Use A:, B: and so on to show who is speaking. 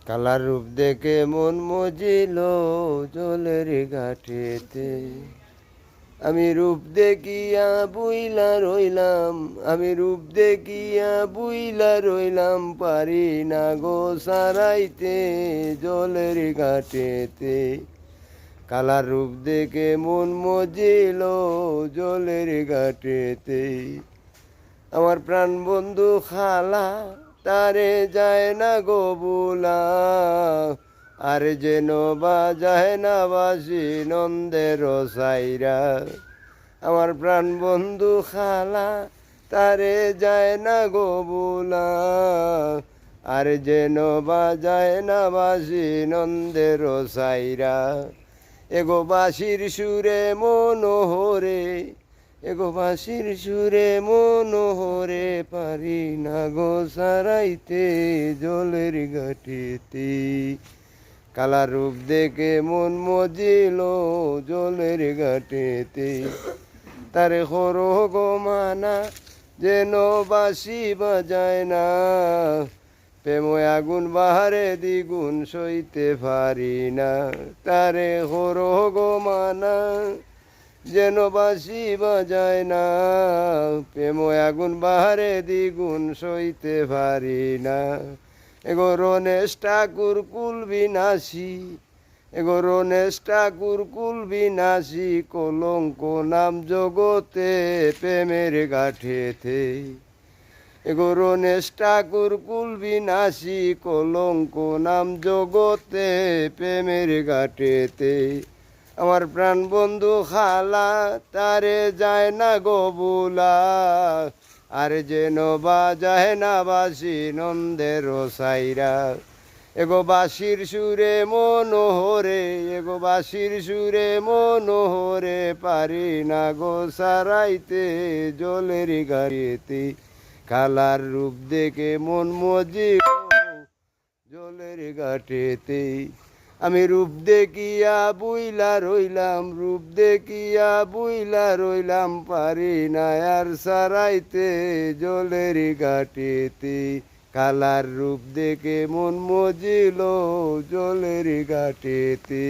A: Colour রূপ দেখে মন মজিল জলের ঘাটেতে। আমি রূপ দেখিয়া বুইলা রইলাম, আমি রূপ দেখিয়া বুইলা রইলাম, পারি না গো সারাইতে জলের ঘাটেতে। কালার রূপ দেখে মন মজিল জলের ঘাটেতে। আমার প্রাণ বন্ধু খালা তারে যায় না গো বুলা, আর যেন বা যায় না বাসি নন্দের সাইরা। আমার প্রাণ বন্ধু খালা তারে যায় না গো বুলা, আর যেন বা যায় না বাসি নন্দের সাইরা। এগো বাঁশির সুরে মনোহরে, এগো বাঁশির সুরে মনোহরে, পারি না গো সারাইতে জলের ঘাটেতে। কালার রূপ দেখে মন মজিল জলের ঘাটেতে। তারে হরো গো মানা যেন বাঁশি বাজায় না, প্রেম আগুন বাহারে দ্বিগুণ সইতে পারি না। তারে হরো গো মানা যেন বাঁশি বাজায় না, প্রেম আগুন বাহারে দ্বিগুণ সইতে পারি না। এগো রনেশ ঠাকুর কুল বিনাশী, এগো রনেশ ঠাকুর কুল বিনাশী, কলঙ্ক নাম জগতে প্রেমের গাঠেতে। এগো রনেশ ঠাকুর কুল বিনাশী, কলঙ্ক নাম জগতে প্রেমের গাঠেতে। আমার প্রাণ বন্ধু খালা তারে যায় না গো বুলা, আর যেন বা যায় না বাসি নন্দের সাইরা। এগো বাঁশির সুরে মনোহরে, এগো বাঁশির সুরে মনোহরে, পারি না গো সারাইতে জলের গাড়িতে। কালার রূপ দেখে মন মজিল জলের ঘাটেতে। আমি রূপ দেখিয়া বুইলা রইলাম, রূপ দেখিয়া বুইলা রইলাম, পারি না আর সারাইতে জলের ঘাটেতে। কালার রূপ দেখে মন মজিল জলের ঘাটেতে।